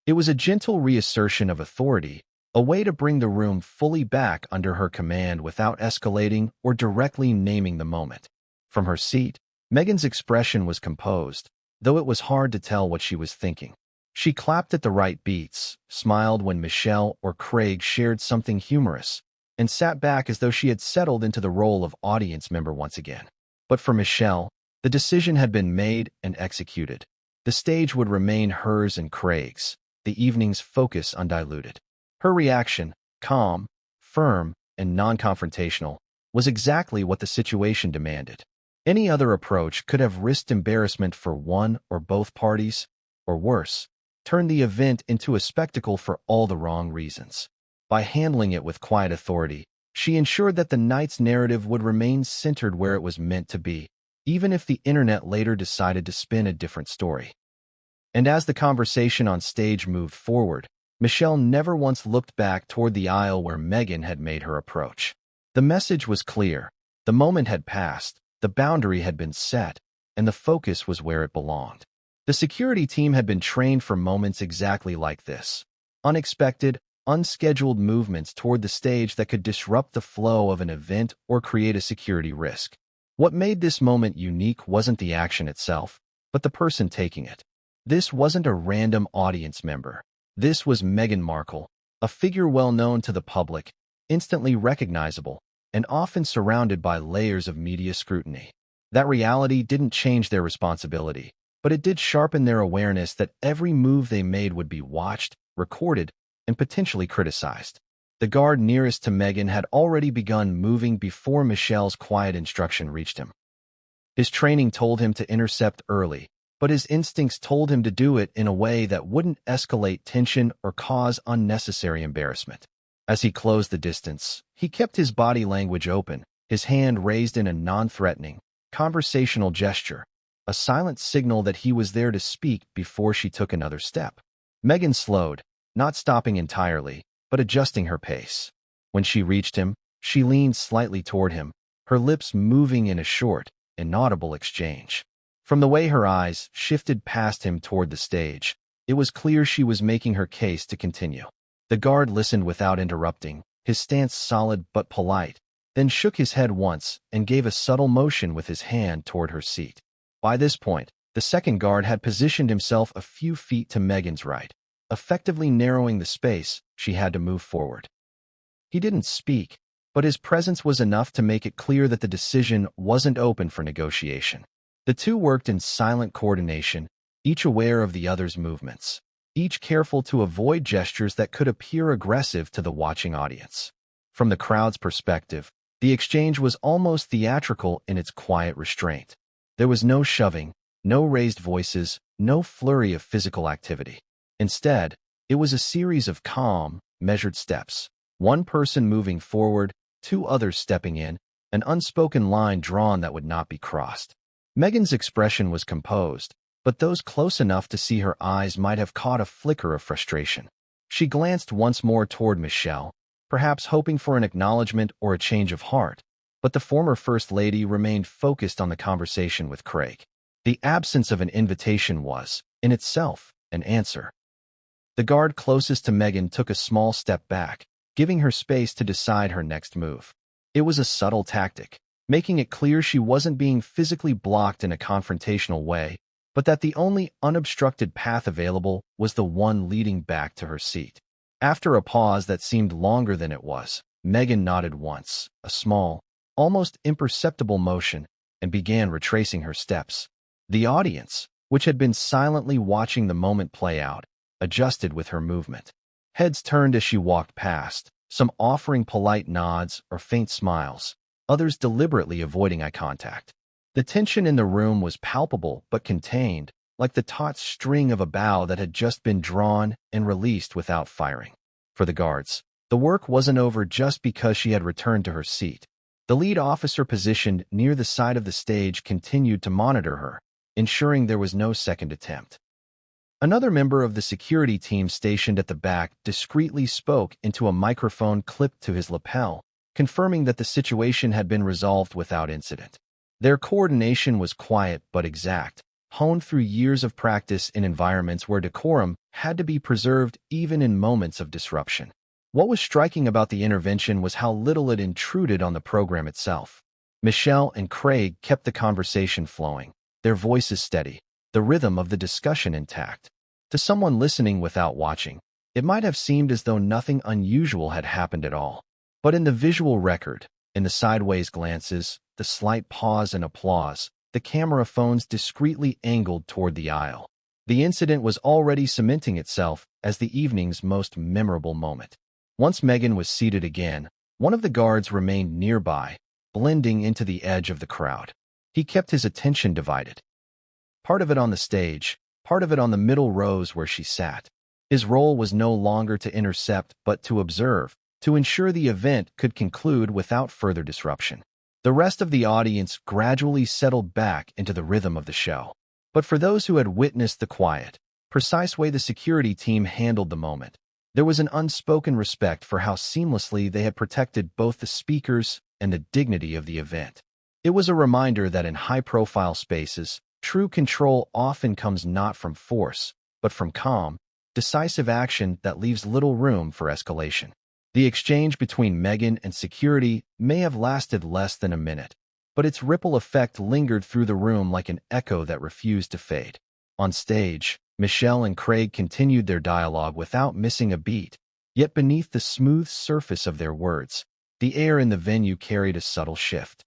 It was a gentle reassertion of authority, a way to bring the room fully back under her command without escalating or directly naming the moment. From her seat, Meghan's expression was composed, though it was hard to tell what she was thinking. She clapped at the right beats, smiled when Michelle or Craig shared something humorous, and sat back as though she had settled into the role of audience member once again. But for Michelle, the decision had been made and executed. The stage would remain hers and Craig's, the evening's focus undiluted. Her reaction, calm, firm, and non-confrontational, was exactly what the situation demanded. Any other approach could have risked embarrassment for one or both parties, or worse, turned the event into a spectacle for all the wrong reasons. By handling it with quiet authority, she ensured that the night's narrative would remain centered where it was meant to be, even if the internet later decided to spin a different story. And as the conversation on stage moved forward, Michelle never once looked back toward the aisle where Meghan had made her approach. The message was clear. The moment had passed, the boundary had been set, and the focus was where it belonged. The security team had been trained for moments exactly like this. Unexpected, unscheduled movements toward the stage that could disrupt the flow of an event or create a security risk. What made this moment unique wasn't the action itself, but the person taking it. This wasn't a random audience member. This was Meghan Markle, a figure well known to the public, instantly recognizable, and often surrounded by layers of media scrutiny. That reality didn't change their responsibility, but it did sharpen their awareness that every move they made would be watched, recorded, and potentially criticized. The guard nearest to Meghan had already begun moving before Michelle's quiet instruction reached him. His training told him to intercept early, but his instincts told him to do it in a way that wouldn't escalate tension or cause unnecessary embarrassment. As he closed the distance, he kept his body language open, his hand raised in a non-threatening, conversational gesture, a silent signal that he was there to speak before she took another step. Meghan slowed, not stopping entirely, but adjusting her pace. When she reached him, she leaned slightly toward him, her lips moving in a short, inaudible exchange. From the way her eyes shifted past him toward the stage, it was clear she was making her case to continue. The guard listened without interrupting, his stance solid but polite, then shook his head once and gave a subtle motion with his hand toward her seat. By this point, the second guard had positioned himself a few feet to Meghan's right, effectively narrowing the space she had to move forward. He didn't speak, but his presence was enough to make it clear that the decision wasn't open for negotiation. The two worked in silent coordination, each aware of the other's movements, each careful to avoid gestures that could appear aggressive to the watching audience. From the crowd's perspective, the exchange was almost theatrical in its quiet restraint. There was no shoving, no raised voices, no flurry of physical activity. Instead, it was a series of calm, measured steps. One person moving forward, two others stepping in, an unspoken line drawn that would not be crossed. Meghan's expression was composed, but those close enough to see her eyes might have caught a flicker of frustration. She glanced once more toward Michelle, perhaps hoping for an acknowledgement or a change of heart, but the former First Lady remained focused on the conversation with Craig. The absence of an invitation was, in itself, an answer. The guard closest to Meghan took a small step back, giving her space to decide her next move. It was a subtle tactic, making it clear she wasn't being physically blocked in a confrontational way, but that the only unobstructed path available was the one leading back to her seat. After a pause that seemed longer than it was, Meghan nodded once, a small, almost imperceptible motion, and began retracing her steps. The audience, which had been silently watching the moment play out, adjusted with her movement. Heads turned as she walked past, some offering polite nods or faint smiles, others deliberately avoiding eye contact. The tension in the room was palpable but contained, like the taut string of a bow that had just been drawn and released without firing. For the guards, the work wasn't over just because she had returned to her seat. The lead officer positioned near the side of the stage continued to monitor her, ensuring there was no second attempt. Another member of the security team stationed at the back discreetly spoke into a microphone clipped to his lapel, confirming that the situation had been resolved without incident. Their coordination was quiet but exact, honed through years of practice in environments where decorum had to be preserved even in moments of disruption. What was striking about the intervention was how little it intruded on the program itself. Michelle and Craig kept the conversation flowing, their voices steady, the rhythm of the discussion intact. To someone listening without watching, it might have seemed as though nothing unusual had happened at all. But in the visual record, in the sideways glances, the slight pause and applause, the camera phones discreetly angled toward the aisle, the incident was already cementing itself as the evening's most memorable moment. Once Meghan was seated again, one of the guards remained nearby, blending into the edge of the crowd. He kept his attention divided. Part of it on the stage, part of it on the middle rows where she sat. His role was no longer to intercept but to observe, to ensure the event could conclude without further disruption. The rest of the audience gradually settled back into the rhythm of the show. But for those who had witnessed the quiet, precise way the security team handled the moment, there was an unspoken respect for how seamlessly they had protected both the speakers and the dignity of the event. It was a reminder that in high-profile spaces, true control often comes not from force, but from calm, decisive action that leaves little room for escalation. The exchange between Meghan and security may have lasted less than a minute, but its ripple effect lingered through the room like an echo that refused to fade. On stage, Michelle and Craig continued their dialogue without missing a beat, yet beneath the smooth surface of their words, the air in the venue carried a subtle shift.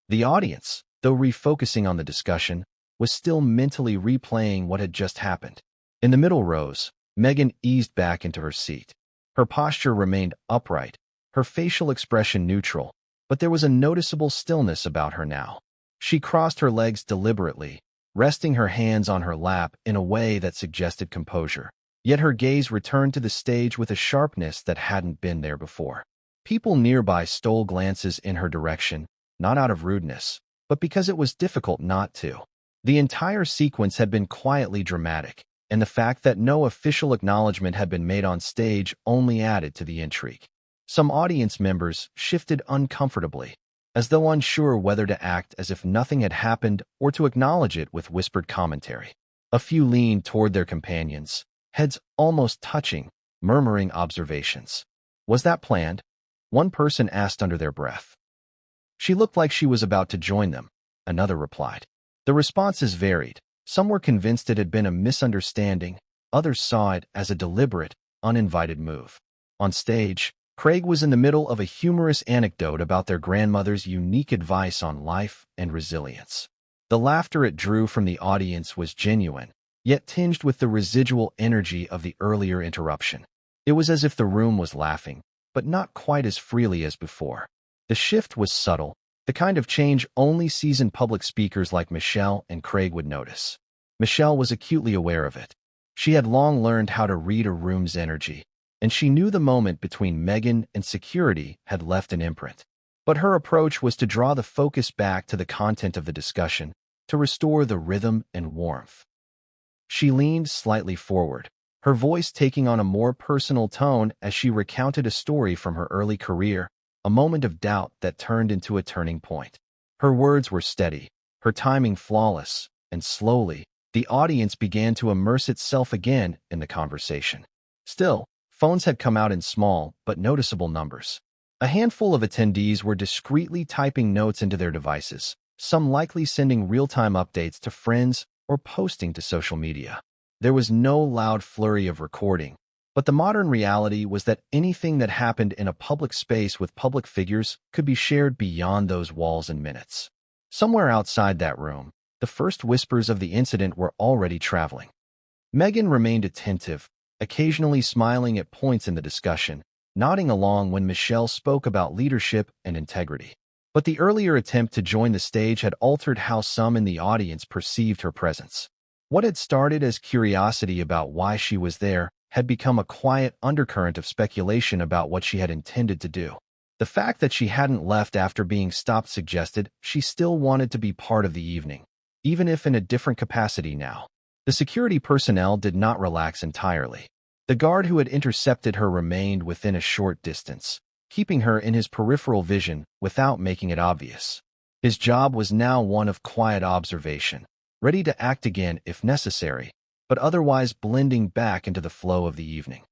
The audience, though refocusing on the discussion, was still mentally replaying what had just happened. In the middle rows, Meghan eased back into her seat. Her posture remained upright, her facial expression neutral, but there was a noticeable stillness about her now. She crossed her legs deliberately, resting her hands on her lap in a way that suggested composure. Yet her gaze returned to the stage with a sharpness that hadn't been there before. People nearby stole glances in her direction, not out of rudeness, but because it was difficult not to. The entire sequence had been quietly dramatic, and the fact that no official acknowledgement had been made on stage only added to the intrigue. Some audience members shifted uncomfortably, as though unsure whether to act as if nothing had happened or to acknowledge it with whispered commentary. A few leaned toward their companions, heads almost touching, murmuring observations. "Was that planned?" one person asked under their breath. "She looked like she was about to join them," another replied. The responses varied. Some were convinced it had been a misunderstanding, others saw it as a deliberate, uninvited move. On stage, Craig was in the middle of a humorous anecdote about their grandmother's unique advice on life and resilience. The laughter it drew from the audience was genuine, yet tinged with the residual energy of the earlier interruption. It was as if the room was laughing, but not quite as freely as before. The shift was subtle, the kind of change only seasoned public speakers like Michelle and Craig would notice. Michelle was acutely aware of it. She had long learned how to read a room's energy, and she knew the moment between Meghan and security had left an imprint. But her approach was to draw the focus back to the content of the discussion, to restore the rhythm and warmth. She leaned slightly forward, her voice taking on a more personal tone as she recounted a story from her early career, a moment of doubt that turned into a turning point. Her words were steady, her timing flawless, and slowly, the audience began to immerse itself again in the conversation. Still, phones had come out in small but noticeable numbers. A handful of attendees were discreetly typing notes into their devices, some likely sending real-time updates to friends or posting to social media. There was no loud flurry of recording, but the modern reality was that anything that happened in a public space with public figures could be shared beyond those walls in minutes. Somewhere outside that room, the first whispers of the incident were already traveling. Meghan remained attentive, occasionally smiling at points in the discussion, nodding along when Michelle spoke about leadership and integrity. But the earlier attempt to join the stage had altered how some in the audience perceived her presence. What had started as curiosity about why she was there had become a quiet undercurrent of speculation about what she had intended to do. The fact that she hadn't left after being stopped suggested she still wanted to be part of the evening, even if in a different capacity now. The security personnel did not relax entirely. The guard who had intercepted her remained within a short distance, keeping her in his peripheral vision without making it obvious. His job was now one of quiet observation, ready to act again if necessary, but otherwise blending back into the flow of the evening.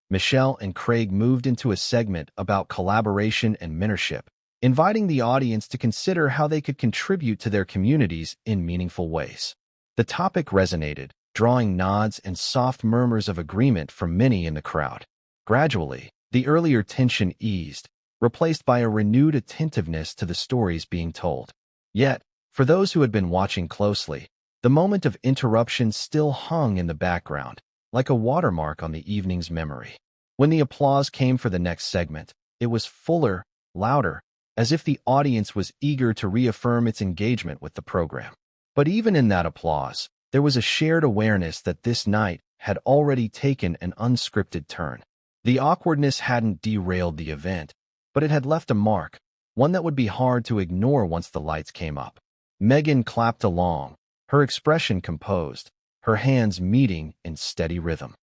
Michelle and Craig moved into a segment about collaboration and mentorship, inviting the audience to consider how they could contribute to their communities in meaningful ways. The topic resonated, drawing nods and soft murmurs of agreement from many in the crowd. Gradually, the earlier tension eased, replaced by a renewed attentiveness to the stories being told. Yet, for those who had been watching closely, the moment of interruption still hung in the background, like a watermark on the evening's memory. When the applause came for the next segment, it was fuller, louder, as if the audience was eager to reaffirm its engagement with the program. But even in that applause, there was a shared awareness that this night had already taken an unscripted turn. The awkwardness hadn't derailed the event, but it had left a mark, one that would be hard to ignore once the lights came up. Meghan clapped along, her expression composed, her hands meeting in steady rhythm.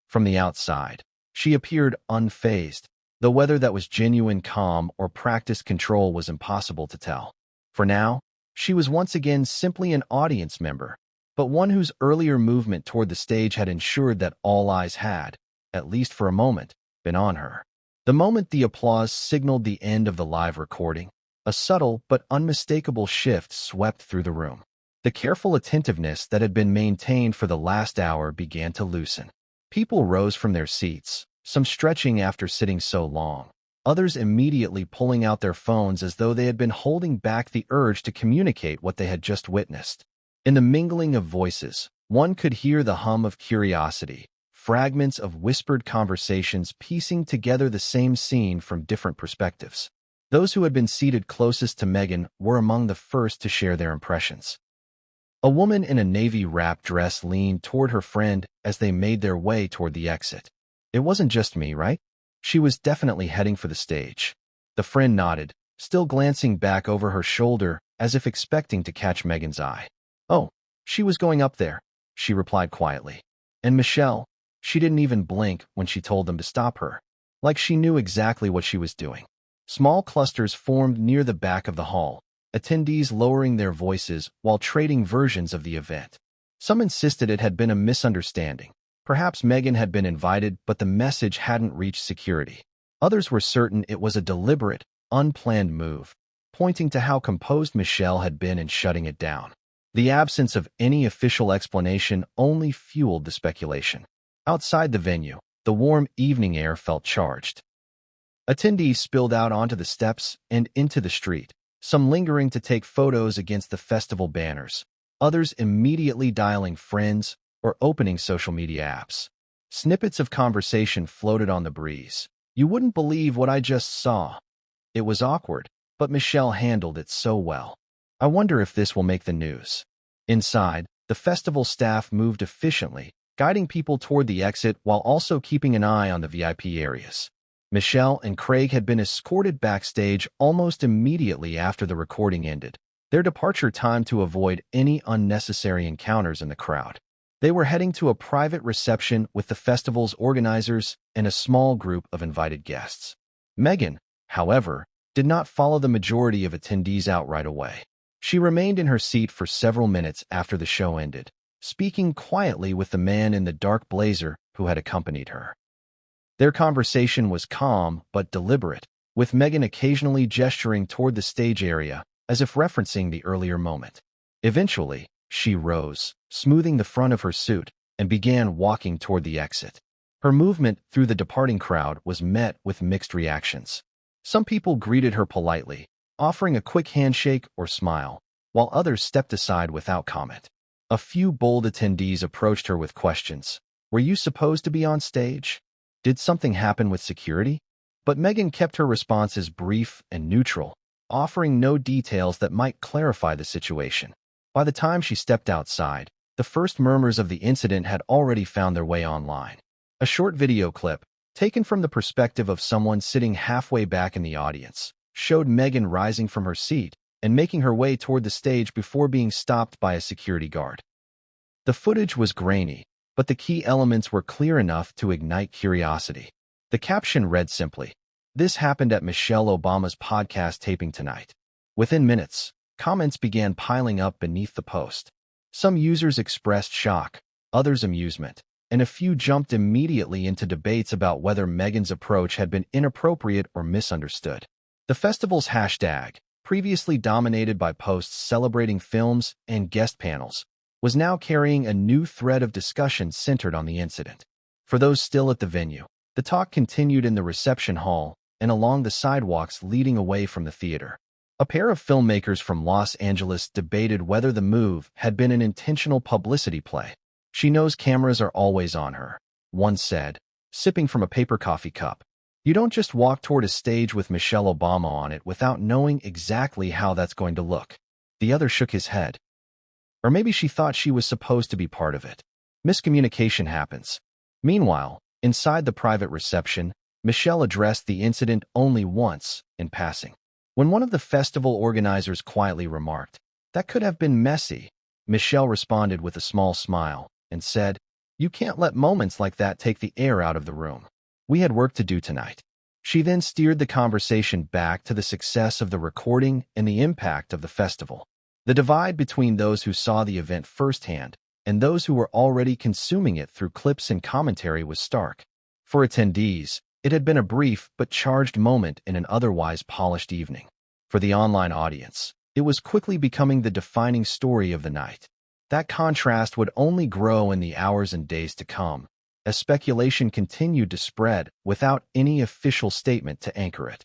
From the outside, she appeared unfazed, though whether that was genuine calm or practiced control was impossible to tell. For now, she was once again simply an audience member, but one whose earlier movement toward the stage had ensured that all eyes had, at least for a moment, been on her. The moment the applause signaled the end of the live recording, a subtle but unmistakable shift swept through the room. The careful attentiveness that had been maintained for the last hour began to loosen. People rose from their seats, some stretching after sitting so long, others immediately pulling out their phones as though they had been holding back the urge to communicate what they had just witnessed. In the mingling of voices, one could hear the hum of curiosity, fragments of whispered conversations piecing together the same scene from different perspectives. Those who had been seated closest to Meghan were among the first to share their impressions. A woman in a navy wrap dress leaned toward her friend as they made their way toward the exit. "It wasn't just me, right? She was definitely heading for the stage." The friend nodded, still glancing back over her shoulder as if expecting to catch Meghan's eye. "Oh, she was going up there," she replied quietly. "And Michelle, she didn't even blink when she told them to stop her, like she knew exactly what she was doing." Small clusters formed near the back of the hall, attendees lowering their voices while trading versions of the event. Some insisted it had been a misunderstanding. Perhaps Meghan had been invited, but the message hadn't reached security. Others were certain it was a deliberate, unplanned move, pointing to how composed Michelle had been in shutting it down. The absence of any official explanation only fueled the speculation. Outside the venue, the warm evening air felt charged. Attendees spilled out onto the steps and into the street, some lingering to take photos against the festival banners, others immediately dialing friends or opening social media apps. Snippets of conversation floated on the breeze. "You wouldn't believe what I just saw." It was awkward, but Michelle handled it so well. "I wonder if this will make the news." Inside, the festival staff moved efficiently, guiding people toward the exit while also keeping an eye on the VIP areas. Michelle and Craig had been escorted backstage almost immediately after the recording ended, their departure timed to avoid any unnecessary encounters in the crowd. They were heading to a private reception with the festival's organizers and a small group of invited guests. Meghan, however, did not follow the majority of attendees out right away. She remained in her seat for several minutes after the show ended, speaking quietly with the man in the dark blazer who had accompanied her. Their conversation was calm but deliberate, with Meghan occasionally gesturing toward the stage area as if referencing the earlier moment. Eventually, she rose, smoothing the front of her suit, and began walking toward the exit. Her movement through the departing crowd was met with mixed reactions. Some people greeted her politely, offering a quick handshake or smile, while others stepped aside without comment. A few bold attendees approached her with questions. "Were you supposed to be on stage? Did something happen with security?" But Meghan kept her responses brief and neutral, offering no details that might clarify the situation. By the time she stepped outside, the first murmurs of the incident had already found their way online. A short video clip, taken from the perspective of someone sitting halfway back in the audience, showed Meghan rising from her seat and making her way toward the stage before being stopped by a security guard. The footage was grainy, but the key elements were clear enough to ignite curiosity. The caption read simply, "This happened at Michelle Obama's podcast taping tonight." Within minutes, comments began piling up beneath the post. Some users expressed shock, others amusement, and a few jumped immediately into debates about whether Meghan's approach had been inappropriate or misunderstood. The festival's hashtag, previously dominated by posts celebrating films and guest panels, was now carrying a new thread of discussion centered on the incident. For those still at the venue, the talk continued in the reception hall and along the sidewalks leading away from the theater. A pair of filmmakers from Los Angeles debated whether the move had been an intentional publicity play. "She knows cameras are always on her," one said, sipping from a paper coffee cup. "You don't just walk toward a stage with Michelle Obama on it without knowing exactly how that's going to look." The other shook his head. "Or maybe she thought she was supposed to be part of it. Miscommunication happens." Meanwhile, inside the private reception, Michelle addressed the incident only once, in passing. When one of the festival organizers quietly remarked, "That could have been messy," Michelle responded with a small smile and said, "You can't let moments like that take the air out of the room. We had work to do tonight." She then steered the conversation back to the success of the recording and the impact of the festival. The divide between those who saw the event firsthand and those who were already consuming it through clips and commentary was stark. For attendees, it had been a brief but charged moment in an otherwise polished evening. For the online audience, it was quickly becoming the defining story of the night. That contrast would only grow in the hours and days to come, as speculation continued to spread without any official statement to anchor it.